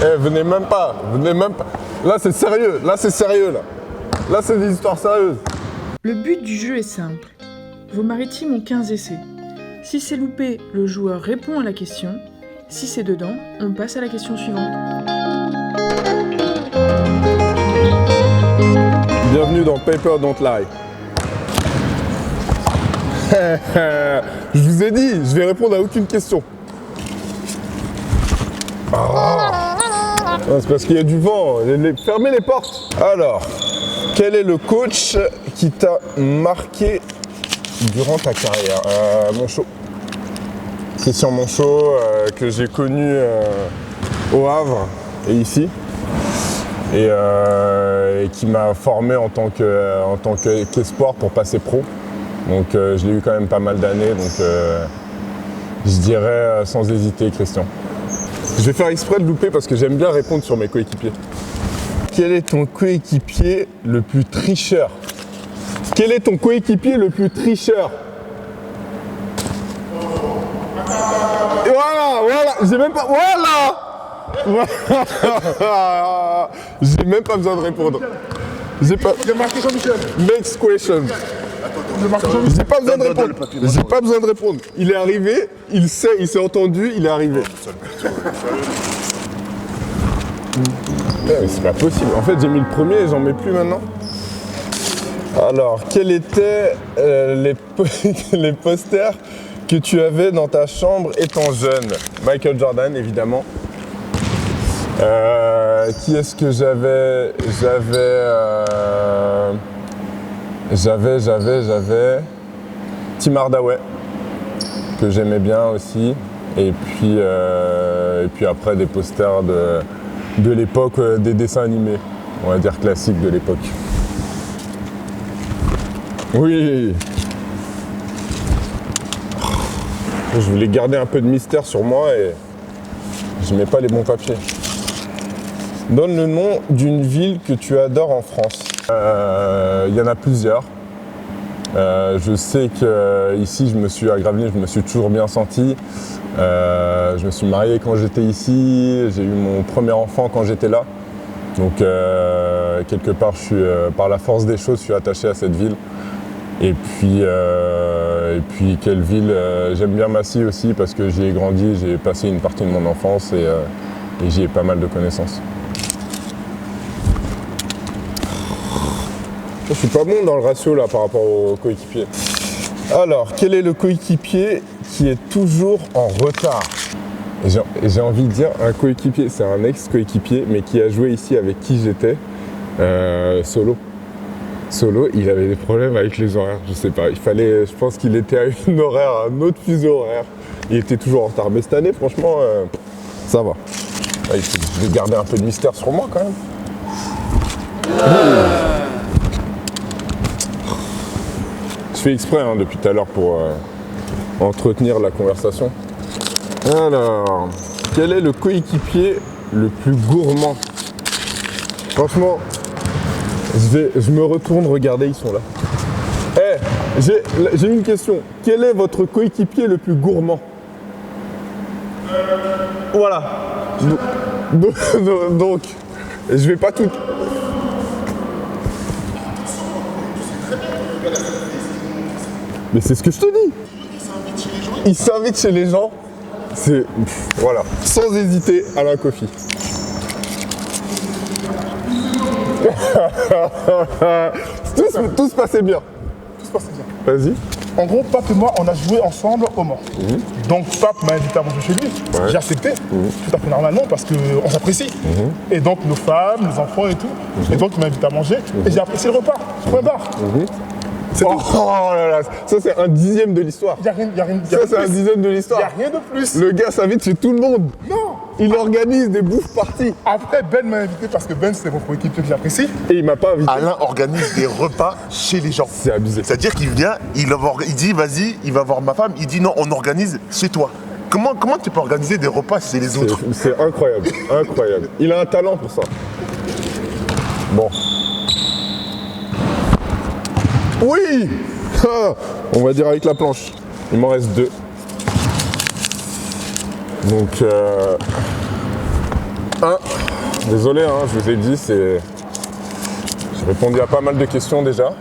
Eh, venez même pas. Là, c'est sérieux. Là, c'est des histoires sérieuses. Le but du jeu est simple. Vos maritimes ont 15 essais. Si c'est loupé, le joueur répond à la question. Si c'est dedans, on passe à la question suivante. Bienvenue dans Paper Don't Lie. Je vous ai dit, je vais répondre à aucune question. C'est parce qu'il y a du vent. Fermez les portes. Alors, quel est le coach qui t'a marqué durant ta carrière? Monchot. Christian Monchot, que j'ai connu au Havre et ici. Et qui m'a formé en tant qu'espoir pour passer pro. Donc je l'ai eu quand même pas mal d'années, donc je dirais sans hésiter Christian. Je vais faire exprès de louper parce que j'aime bien répondre sur mes coéquipiers. Quel est ton coéquipier le plus tricheur? Quel est ton coéquipier le plus tricheur? Et voilà, j'ai même pas... Voilà. J'ai même pas besoin de répondre. J'ai marqué Jean-Michel. Next question. J'ai pas besoin de répondre. Il est arrivé, il s'est entendu, il est arrivé. Mais c'est pas possible. En fait, j'ai mis le premier et j'en mets plus maintenant. Alors, quels étaient les posters que tu avais dans ta chambre étant jeune? Michael Jordan, évidemment. Qui est-ce que j'avais? J'avais Tim Hardaway, que j'aimais bien aussi. Et puis après des posters de l'époque, des dessins animés, on va dire classiques de l'époque. Oui. Je voulais garder un peu de mystère sur moi et je mets pas les bons papiers. Donne le nom d'une ville que tu adores en France. Il y en a plusieurs. Je sais qu'ici, je me suis à Gravelines, je me suis toujours bien senti. Je me suis marié quand j'étais ici. J'ai eu mon premier enfant quand j'étais là. Donc, quelque part, par la force des choses, je suis attaché à cette ville. Et puis quelle ville? J'aime bien Massy aussi parce que j'y ai grandi, j'ai passé une partie de mon enfance et j'y ai pas mal de connaissances. Je suis pas bon dans le ratio là par rapport aux coéquipiers. Alors, quel est le coéquipier qui est toujours en retard? Et j'ai envie de dire un coéquipier, c'est un ex-coéquipier, mais qui a joué ici avec qui j'étais, Solo. Solo, il avait des problèmes avec les horaires, je sais pas. Je pense qu'il était à un autre fuseau horaire. Il était toujours en retard. Mais cette année, franchement, ça va. Je vais garder un peu de mystère sur moi quand même. Je fais exprès depuis tout à l'heure pour entretenir la conversation. Alors, quel est le coéquipier le plus gourmand? Franchement, je me retourne, regardez, ils sont là. J'ai une question. Quel est votre coéquipier le plus gourmand? Voilà. Donc, je vais pas tout... Mais c'est ce que je te dis. Il s'invite chez les gens. C'est... Voilà. Sans hésiter, Alain Coffey. Tout se passait bien. Vas-y. En gros, Pape et moi, on a joué ensemble au Mans. Donc Pape m'a invité à manger chez lui. Ouais. J'ai accepté, tout à fait normalement, parce qu'on s'apprécie. Et donc nos femmes, les enfants et tout. Et donc il m'a invité à manger. Et j'ai apprécié le repas. Point barre. Oh là là, ça c'est un dixième de l'histoire. Y a rien ça c'est un dixième de l'histoire. Y a rien de plus. Le gars s'invite chez tout le monde. Non. Il organise des bouffes parties. Après, Ben m'a invité parce que Ben c'est mon coéquipier que j'apprécie. Et il m'a pas invité. Alain organise des repas chez les gens. C'est abusé. C'est-à-dire qu'il vient, il dit vas-y, il va voir ma femme, il dit non, on organise chez toi. Comment tu peux organiser des repas chez les autres? C'est incroyable, incroyable. Il a un talent pour ça. Bon. Oui. On va dire avec la planche. Il m'en reste 2. Donc, 1. Désolé, hein, je vous ai dit, c'est... J'ai répondu à pas mal de questions déjà.